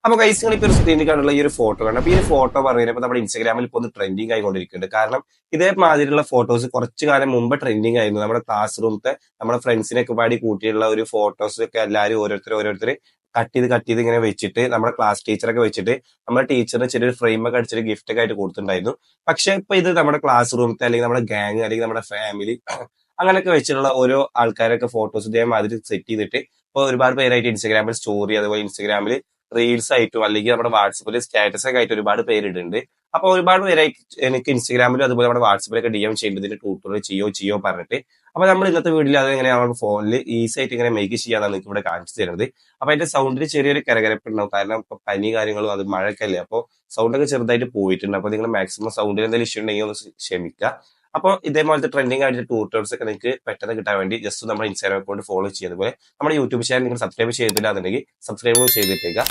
അപ്പൊ ഗൈസ് നിങ്ങൾ ഇപ്പൊ ഒരു സ്ക്രീനിൽ കണ്ടുള്ള ഈ ഒരു ഫോട്ടോ കാണാം. അപ്പൊ ഈ ഒരു ഫോട്ടോ പറയുമ്പോൾ നമ്മുടെ ഇൻസ്റ്റാഗ്രാമിൽ ഇപ്പോൾ ഒന്ന് ട്രെൻഡിങ് ആയിക്കൊണ്ടിരിക്കുന്നുണ്ട്. കാരണം ഇതേമാതിരിയുള്ള ഫോട്ടോസ് കുറച്ചു കാലം മുമ്പ് ട്രെൻഡിങ് ആയിരുന്നു. നമ്മുടെ ക്ലാസ് റൂമത്തെ നമ്മുടെ ഫ്രണ്ട്സിനൊക്കെ പാടി കൂട്ടിയുള്ള ഒരു ഫോട്ടോസ് ഒക്കെ എല്ലാവരും ഓരോരുത്തർ കട്ട് ചെയ്ത് ഇങ്ങനെ വെച്ചിട്ട് നമ്മുടെ ക്ലാസ് ടീച്ചറൊക്കെ വെച്ചിട്ട് നമ്മുടെ ടീച്ചറിന് ചെറിയൊരു ഫ്രെയിം ഒക്കെ അടിച്ചിട്ട് ഗിഫ്റ്റ് ഒക്കെ ആയിട്ട് കൊടുത്തിട്ടുണ്ടായിരുന്നു. പക്ഷെ ഇപ്പൊ ഇത് നമ്മുടെ ക്ലാസ് റൂമത്തെ അല്ലെങ്കിൽ നമ്മുടെ ഗാങ് അല്ലെങ്കിൽ നമ്മുടെ ഫാമിലി അങ്ങനെയൊക്കെ വെച്ചിട്ടുള്ള ഓരോ ആൾക്കാരൊക്കെ ഫോട്ടോസ് ഇതേമാതിരി സെറ്റ് ചെയ്തിട്ട് ഇപ്പൊ ഒരുപാട് പേരായിട്ട് ഇൻസ്റ്റാഗ്രാമിൽ സ്റ്റോറി അതുപോലെ ഇൻസ്റ്റാഗ്രാമിൽ റീൽസ് ആയിട്ടും അല്ലെങ്കിൽ നമ്മുടെ വാട്സപ്പിൽ സ്റ്റാറ്റസ് ഒക്കെ ആയിട്ട് ഒരുപാട് പേരിടുന്നുണ്ട്. അപ്പൊ ഒരുപാട് പേരായിട്ട് എനിക്ക് ഇൻസ്റ്റാഗ്രാമിലും അതുപോലെ നമ്മുടെ വാട്സപ്പിലൊക്കെ DM ചെയ്യേണ്ടതിന്റെ ട്യൂട്ടോറിയൽ ചെയ്യോ പറഞ്ഞിട്ട് അപ്പൊ നമ്മൾ ഇന്നത്തെ വീഡിയോയിൽ അത് എങ്ങനെയാണ് ഫോണിൽ ഈസി ആയിട്ട് ഇങ്ങനെ മേക്ക് ചെയ്യാന്നാണ് നിങ്ങൾക്ക് ഇവിടെ കാണിച്ചു തരുന്നത്. അപ്പൊ അതിന്റെ സൗണ്ടിൽ ചെറിയൊരു കരകരപ്പ് ഉണ്ടാവും. കാരണം ഇപ്പൊ പനി കാര്യങ്ങളും അത് മഴയൊക്കെ അല്ലേ. അപ്പോൾ സൗണ്ട് ഒക്കെ ചെറുതായിട്ട് പോയിട്ടുണ്ട്. അപ്പൊ നിങ്ങൾ മാക്സിമം സൗണ്ടിൽ എന്തെങ്കിലും ഇഷ്യൂ ഉണ്ടെങ്കിൽ ഒന്ന് ക്ഷമിക്കുക. അപ്പോൾ ഇതേപോലത്തെ ട്രെൻഡിങ് ആയിട്ട് ട്യൂട്ടോറിയൽസ് ഒക്കെ നിങ്ങൾക്ക് പെട്ടെന്ന് കിട്ടാൻ വേണ്ടി ജസ്റ്റ് നമ്മുടെ ഇൻസ്റ്റാഗ്രാം അക്കൗണ്ട് ഫോളോ ചെയ്യുന്നത് പോലെ നമ്മുടെ യൂട്യൂബ് ചാനൽ നിങ്ങൾ സബ്സ്ക്രൈബ് ചെയ്തില്ല എന്നുണ്ടെങ്കിൽ സബ്സ്ക്രൈബ് ചെയ്തിട്ടേക്കുക.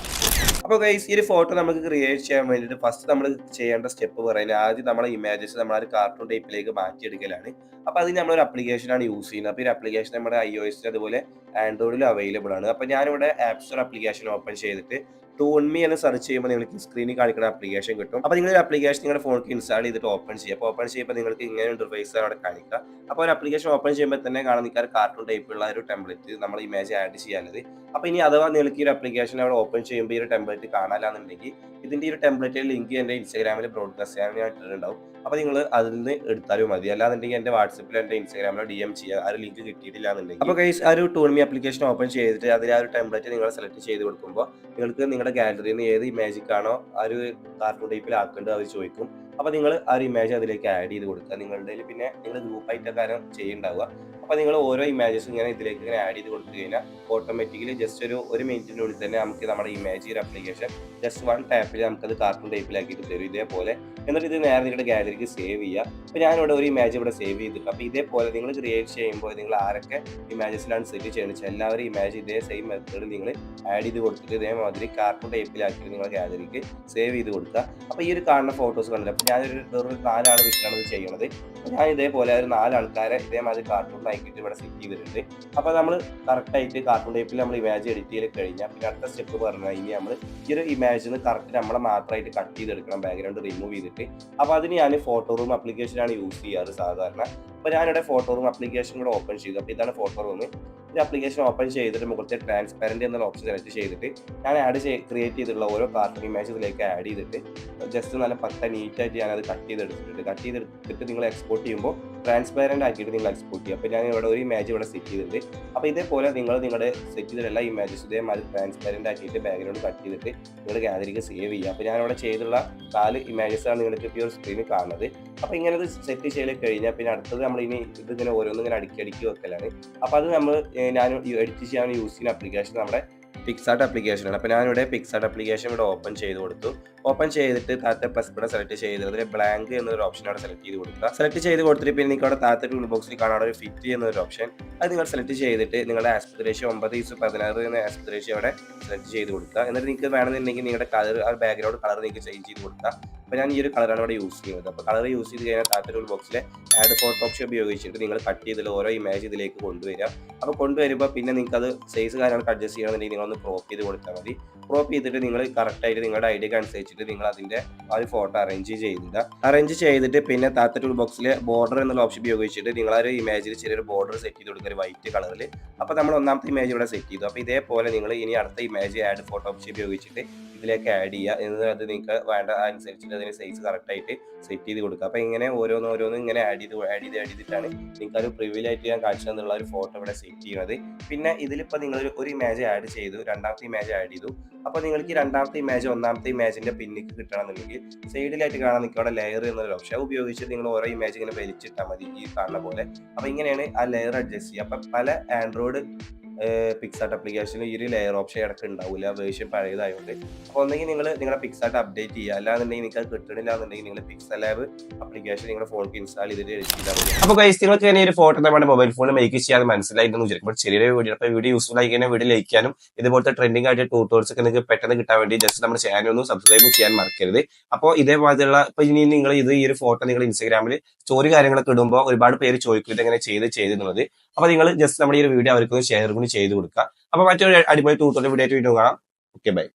അപ്പോൾ ഗൈസ് ഈ ഒരു ഫോട്ടോ നമുക്ക് ക്രിയേറ്റ് ചെയ്യാൻ വേണ്ടിയിട്ട് ഫസ്റ്റ് നമ്മൾ ചെയ്യേണ്ട സ്റ്റെപ്പ് പറയുന്നത് ആദ്യം നമ്മളെ ഇമേജസ് നമ്മൾ ആ ഒരു കാർട്ടൂൺ ടൈപ്പിലേക്ക് മാറ്റിയെടുക്കലാണ്. അപ്പോൾ അതിന് നമ്മളൊരു ആപ്ലിക്കേഷനാണ് യൂസ് ചെയ്യുന്നത്. അപ്പോൾ ഈ ആപ്ലിക്കേഷൻ നമ്മുടെ iOS അതുപോലെ ആൻഡ്രോയിഡിലും അവൈലബിൾ ആണ്. അപ്പോൾ ഞാനിവിടെ ആപ്പ് സ്റ്റോർ ആപ്ലിക്കേഷൻ ഓപ്പൺ ചെയ്തിട്ട് ടൂൺമി എന്ന് സെർച്ച് ചെയ്യുമ്പോൾ നിങ്ങൾക്ക് സ്ക്രീനിൽ കാണിക്കുന്ന ആപ്ലിക്കേഷൻ കിട്ടും. അപ്പോൾ നിങ്ങൾ ഒരു ആപ്ലിക്കേഷൻ നിങ്ങളുടെ ഫോണിൽ ഇൻസ്റ്റാൾ ചെയ്തിട്ട് ഓപ്പൺ ചെയ്യുക. അപ്പോൾ ഓപ്പൺ ചെയ്യുമ്പോൾ നിങ്ങൾക്ക് ഇങ്ങനെ ഇന്റർഫേസ് അവിടെ കാണിക്കുക. അപ്പോൾ ഒരു ആപ്ലിക്കേഷൻ ഓപ്പൺ ചെയ്യുമ്പോൾ തന്നെ കാണാൻ നിൽക്കാൻ കാർട്ടൂൺ ടൈപ്പുള്ള ഒരു ടെംപ്ലേറ്റ് നമ്മൾ ഇമേജ് ആഡ് ചെയ്യാനുള്ളത്. അപ്പോൾ ഇനി അഥവാ നിങ്ങൾക്ക് ഈ ഒരു ആപ്ലിക്കേഷൻ അവിടെ ഓപ്പൺ ചെയ്യുമ്പോൾ ഈ ഒരു ടെംപ്ലേറ്റ് കാണാനാണെന്നുണ്ടെങ്കിൽ ഇതിന്റെ ഈ ഒരു ടെംപ്ലേറ്റ് ലിങ്ക് എൻ്റെ ഇൻസ്റ്റാഗ്രാമിൽ ബ്രോഡ്കാസ്റ്റ് ചെയ്യാൻ ഞാൻ ഇട്ടിട്ടുണ്ടാവും. അപ്പോൾ നിങ്ങൾ അതിൽ നിന്ന് എടുത്താലും മതി. അല്ലാന്നുണ്ടെങ്കിൽ എൻ്റെ വാട്സപ്പിൽ എൻ്റെ ഇൻസ്റ്റാഗ്രാമിലോ DM ചെയ്യുക. ആ ഒരു ലിങ്ക് കിട്ടിയിട്ടില്ല എന്നുണ്ടെങ്കിൽ അപ്പോൾ ഗൈസ് ആ ഒരു ടൂൺമി ആപ്ലിക്കേഷൻ ഓപ്പൺ ചെയ്തിട്ട് അതിൽ ആ ഒരു ടെംപ്ലേറ്റ് നിങ്ങൾ സെലക്ട് ചെയ്ത് കൊടുക്കുമ്പോൾ നിങ്ങൾക്ക് നിങ്ങളുടെ ഗാലറിയിൽ നിന്ന് ഏത് ഇമേജിക് ആണോ ആ ഒരു കാർട്ടൂൺ ടൈപ്പിൽ ആക്കേണ്ടത് അവർ ചോദിക്കും. അപ്പോൾ നിങ്ങൾ ആ ഒരു ഇമേജ് അതിലേക്ക് ആഡ് ചെയ്ത് കൊടുക്കുക. നിങ്ങളുടെ പിന്നെ നിങ്ങൾ ഗ്രൂപ്പായിട്ടൊക്കെ ചെയ്യുന്നുണ്ടാവുക. അപ്പോൾ നിങ്ങൾ ഓരോ ഇമേജസും ഇങ്ങനെ ഇതിലേക്ക് ഇങ്ങനെ ആഡ് ചെയ്ത് കൊടുത്തു കഴിഞ്ഞാൽ ഓട്ടോമാറ്റിക്കലി ജസ്റ്റ് ഒരു മിനിറ്റിനുള്ളിൽ തന്നെ നമുക്ക് നമ്മുടെ ഇമേജ് ഒരു ആപ്ലിക്കേഷൻ ജസ്റ്റ് വൺ ടാപ്പിൽ നമുക്കത് കാർട്ടൂൺ ടൈപ്പിലാക്കിയിട്ട് തരും ഇതേപോലെ. എന്നിട്ട് ഇത് നേരെ നിങ്ങളുടെ ഗാലറിക്ക് സേവ് ചെയ്യുക. അപ്പോൾ ഞാനിവിടെ ഒരു ഇമേജ് ഇവിടെ സേവ് ചെയ്തിട്ടുണ്ട്. അപ്പോൾ ഇതേപോലെ നിങ്ങൾ ക്രിയേറ്റ് ചെയ്യുമ്പോൾ നിങ്ങൾ ആരൊക്കെ ഇമേജസിലാണ് സെറ്റ് ചെയ്യുന്നത് വെച്ചാൽ എല്ലാവരും ഇമേജ് ഇതേ സെയിം മെത്തേഡ് നിങ്ങൾ ആഡ് ചെയ്ത് കൊടുത്തിട്ട് ഇതേമാതിരി കാർട്ടൂൺ ടൈപ്പിലാക്കിയിട്ട് നിങ്ങളുടെ ഗാലറിക്ക് സേവ് ചെയ്ത് കൊടുക്കുക. അപ്പോൾ ഈ ഒരു കാണുന്ന ഫോട്ടോസ് കണ്ടില്ല. അപ്പോൾ ഞാനൊരു വെറും 4 ആൾ വെച്ചിട്ടാണ് ഇത് ചെയ്യുന്നത്. ഞാൻ ഇതേപോലെ ഒരു 4 ആൾക്കാരെ ഇതേമാതിരി കാർട്ടൂൺ ആക്കിയിട്ട് ഇവിടെ സെറ്റ് ചെയ്തിട്ടുണ്ട്. അപ്പോൾ നമ്മൾ കറക്റ്റായിട്ട് കാർട്ടൂൺ ടൈപ്പിൽ നമ്മൾ ഇമേജ് എഡിറ്റ് ചെയ്ത് കഴിഞ്ഞാൽ പിന്നെ അടുത്ത സ്റ്റെപ്പ് പറഞ്ഞാൽ ഇനി നമ്മൾ ഈ ഒരു ഇമേജിന് കറക്റ്റ് നമ്മളെ മാത്രമായിട്ട് കട്ട് ചെയ്തെടുക്കണം, ബാക്ക്ഗ്രൗണ്ട് റിമൂവ് ചെയ്തിട്ട്. അപ്പോൾ അതിന് ഞാൻ ഫോട്ടോ റൂം ആപ്ലിക്കേഷനാണ് യൂസ് ചെയ്യാറ് സാധാരണ. അപ്പോൾ ഞാനിവിടെ ഫോട്ടോ റൂം ആപ്ലിക്കേഷൻ കൂടെ ഓപ്പൺ ചെയ്തു. അപ്പോൾ ഇതാണ് ഫോട്ടോ റൂം. ഈ ആപ്ലിക്കേഷൻ ഓപ്പൺ ചെയ്തിട്ട് മുകളിലത്തെ ട്രാൻസ്പാരന്റ് എന്നുള്ള ഓപ്ഷൻ സെലക്ട് ചെയ്തിട്ട് ഞാൻ ക്രിയേറ്റ് ചെയ്തിട്ടുള്ള ഓരോ കാർട്ടൂൺ ഇമേജ് ഇതിലേക്ക് ആഡ് ചെയ്തിട്ട് ജസ്റ്റ് നല്ല നീറ്റായിട്ട് ഞാനത് കട്ട് ചെയ്തെടുത്തിട്ട് നിങ്ങൾ എക്സ്പോർട്ട് ചെയ്യുമ്പോൾ ട്രാൻസ്പാരന്റ് ആക്കിയിട്ട് നിങ്ങൾ എക്സ്പോർട്ട് ചെയ്യുക. അപ്പോൾ ഞാൻ ഇവിടെ ഒരു ഇമേജ് ഇവിടെ സെറ്റ് ചെയ്തിട്ടുണ്ട്. അപ്പോൾ ഇതേപോലെ നിങ്ങളുടെ സെറ്റ് ചെയ്ത എല്ലാ ഇമേജസ് ഇതേമാതിരി ട്രാൻസ്പാരന്റ് ആക്കിയിട്ട് ബാക്ക്ഗ്രൗണ്ട് കട്ട് ചെയ്തിട്ട് നിങ്ങൾ ഗാലറിക്ക് സേവ് ചെയ്യുക. അപ്പോൾ ഞാനിവിടെ ചെയ്തുള്ള 4 ഇമേജസാണ് നിങ്ങൾക്ക് ഇപ്പോൾ ഒരു സ്ക്രീനിൽ കാണുന്നത്. അപ്പോൾ ഇങ്ങനെ ഇത് സെറ്റ് ചെയ്ത് കഴിഞ്ഞാൽ പിന്നെ അടുത്തത് നമ്മൾ ഇനി ഇതിങ്ങനെ ഓരോന്നിങ്ങനെ അടുക്കി വെക്കലാണ്. അപ്പോൾ അത് ഞാൻ എഡിറ്റ് ചെയ്യാൻ യൂസ് ചെയ്യുന്ന ആപ്ലിക്കേഷൻ നമ്മുടെ പിക്സാർട്ട് ആപ്ലിക്കേഷനാണ്. അപ്പോൾ ഞാനിവിടെ പിക്സാർട്ട് ആപ്ലിക്കേഷൻ ഇവിടെ ഓപ്പൺ ചെയ്ത് കൊടുത്തു. ഓപ്പൺ ചെയ്തിട്ട് താഴത്തെ പ്ലസ് ബട്ടൺ സെലക്ട് ചെയ്ത് അതിൽ ബ്ലാങ്ക് എന്നൊരു ഓപ്ഷൻ അവിടെ സെലക്ട് ചെയ്ത് കൊടുക്കുക. സെലക്ട് ചെയ്ത് കൊടുത്തിട്ട് പിന്നെ നിങ്ങൾക്ക് അവിടെ താഴത്തെ ടൂൾ ബോക്സിൽ കാണാൻ ഒരു ഫിറ്റ് എന്നൊരു ഓപ്ഷൻ അത് നിങ്ങൾ സെലക്ട് ചെയ്തിട്ട് നിങ്ങളുടെ ആസ്പെക്ട് റേഷ്യോ 9:16 എന്ന ആസ്പെക്ട് റേഷ്യോ അവിടെ സെലക്ട് ചെയ്ത് കൊടുക്കുക. എന്നിട്ട് നിങ്ങൾക്ക് വേണമെന്നുണ്ടെങ്കിൽ നിങ്ങളുടെ കളർ ആ ബാക്ക്ഗ്രൗണ്ട് കളർ നിങ്ങൾക്ക് ചേഞ്ച് ചെയ്ത് കൊടുക്കുക. അപ്പോൾ ഞാൻ ഈ ഒരു കളറാണ് ഇവിടെ യൂസ് ചെയ്യുന്നത്. അപ്പോൾ കളർ യൂസ് ചെയ്ത് കഴിഞ്ഞാൽ താഴത്തെ ടൂൾ ബോക്സിലെ ആഡ് ഫോട്ടോ ഓപ്ഷൻ ഉപയോഗിച്ചിട്ട് നിങ്ങൾ കട്ട് ചെയ്തിട്ട് ഓരോ ഇമേജ് ഇതിലേക്ക് കൊണ്ടുവരിക. അപ്പോൾ കൊണ്ടുവരുമ്പോൾ പിന്നെ നിങ്ങൾക്ക് അത് സൈസ് കാര്യങ്ങളൊക്കെ അഡ്ജസ്റ്റ് ചെയ്യണമെന്നുണ്ടെങ്കിൽ നിങ്ങളൊന്ന് ക്രോപ്പ് ചെയ്ത് കൊടുത്താൽ മതി. ക്രോപ്പ് ചെയ്തിട്ട് നിങ്ങൾ കറക്റ്റായിട്ട് നിങ്ങളുടെ ഐഡിയക്ക് അനുസരിച്ചിട്ട് നിങ്ങൾ അതിൻ്റെ ആ ഒരു ഫോട്ടോ അറേഞ്ച് ചെയ്തിട്ട് പിന്നെ താഴത്തെ ടൂൾ ബോക്സിലെ ബോർഡർ എന്നുള്ള ഓപ്ഷൻ ഉപയോഗിച്ചിട്ട് നിങ്ങൾ ആ ഒരു ഇമേജിൽ ചെറിയൊരു ബോർഡർ സെറ്റ് ചെയ്ത് കൊടുക്കുക വൈറ്റ് കളറിൽ. അപ്പോൾ നമ്മൾ ഒന്നാമത്തെ ഇമേജ് ഇവിടെ സെറ്റ് ചെയ്തു. അപ്പോൾ ഇതേപോലെ നിങ്ങൾ ഇനി അടുത്ത ഇമേജ് ആഡ് ഫോട്ടോ ഓപ്ഷൻ ഉപയോഗിച്ചിട്ട് ഇതിലേക്ക് ആഡ് ചെയ്യുക. എന്നിട്ട് അത് നിങ്ങൾക്ക് വേണ്ട അനുസരിച്ചിട്ട് അതിന് സൈസ് കറക്റ്റായിട്ട് സെറ്റ് ചെയ്ത് കൊടുക്കുക. അപ്പോൾ ഇങ്ങനെ ഓരോന്നും ഇങ്ങനെ ആഡ് ചെയ്തിട്ടാണ് നിങ്ങൾക്ക് ഒരു പ്രിവ്യൂലായിട്ട് ഞാൻ കാണിച്ചു തന്നുള്ള ഒരു ഫോട്ടോ ഇവിടെ സെറ്റ് ചെയ്യുന്നത്. പിന്നെ ഇതിലിപ്പോൾ നിങ്ങൾ ഒരു ഇമേജ് ആഡ് ചെയ്തു, രണ്ടാമത്തെ ഇമേജ് ആഡ് ചെയ്തു. അപ്പോൾ നിങ്ങൾക്ക് രണ്ടാമത്തെ ഇമേജ് ഒന്നാമത്തെ ഇമേജിന്റെ പിന്നിക്ക് കിട്ടണമെന്നുണ്ടെങ്കിൽ സൈഡിലായിട്ട് കാണാൻ നിങ്ങൾക്ക് അവിടെ ലെയർ എന്നൊരു ഓപ്ഷൻ ഉപയോഗിച്ചിട്ട് നിങ്ങൾ ഓരോ ഇമേജ് ഇങ്ങനെ വലിച്ചിട്ടാൽ മതി ഈ കാണുന്ന പോലെ. അപ്പോൾ ഇങ്ങനെയാണ് ആ ലെയർ അഡ്ജസ്റ്റ് ചെയ്യുക. അപ്പം പല ആൻഡ്രോയിഡ് പിക്സാർട്ട് ആപ്ലിക്കേഷനിൽ ഈ ഒരു ലെയർ ഓപ്ഷൻ ഇടയ്ക്ക് ഉണ്ടാവില്ല, വേർഷൻ പഴയതായതുകൊണ്ട്. അപ്പോൾ ഒന്നെങ്കിൽ നിങ്ങളുടെ പിക്സാർട്ട് അപ്ഡേറ്റ് ചെയ്യുക, അല്ലാന്നുണ്ടെങ്കിൽ നിങ്ങൾക്ക് അത് കിട്ടണില്ല എന്നുണ്ടെങ്കിൽ നിങ്ങൾ പിക്സൽ ലാബ് ആപ്ലിക്കേഷൻ നിങ്ങളുടെ ഫോണിൽ ഇൻസ്റ്റാൾ ചെയ്തിട്ട് എഡിറ്റ് ചെയ്താൽ മതി. അപ്പോൾ ഗൈസ് നിങ്ങൾക്ക് തന്നെ ഒരു ഫോട്ടോ നമ്മുടെ മൊബൈൽ ഫോണിൽ മേക്ക് ചെയ്യാൻ മനസ്സിലായിരുന്നു വിചാരിക്കും. ചെറിയൊരു വീഡിയോ, അപ്പോൾ വീഡിയോ യൂസ്ഫുൾ ആയി കഴിഞ്ഞാൽ വീഡിയോ ലൈക്ക് ചെയ്യാനും ഇതുപോലത്തെ ട്രെൻഡിങ് ആയിട്ട് ട്യൂട്ടോറിയൽസ് ഒക്കെ നിങ്ങൾക്ക് പെട്ടെന്ന് കിട്ടാൻ വേണ്ടി ജസ്റ്റ് നമ്മുടെ ചാനൽ ഒന്ന് സബ്സ്ക്രൈബ് ചെയ്യാൻ മറക്കരുത്. അപ്പോൾ ഇതേപോലെയുള്ള ഇപ്പോൾ ഇനി നിങ്ങൾ ഈ ഒരു ഫോട്ടോ നിങ്ങൾ ഇൻസ്റ്റാഗ്രാമിൽ സ്റ്റോറി കാര്യങ്ങളൊക്കെ ഇടുമ്പോൾ ഒരുപാട് പേര് ചോദിക്കും ഇതെങ്ങനെ ചെയ്തെന്നുള്ളത്. അപ്പോൾ നിങ്ങൾ ജസ്റ്റ് നമ്മുടെ ഈ ഒരു വീഡിയോ അവർക്ക് ഷെയർ കൂടി ചെയ്ത് കൊടുക്കുക. അപ്പോൾ മറ്റൊരു അടിപൊളി ട്യൂട്ടോറിയൽ വീഡിയോ ആയിട്ട് കാണാം. Okay, by.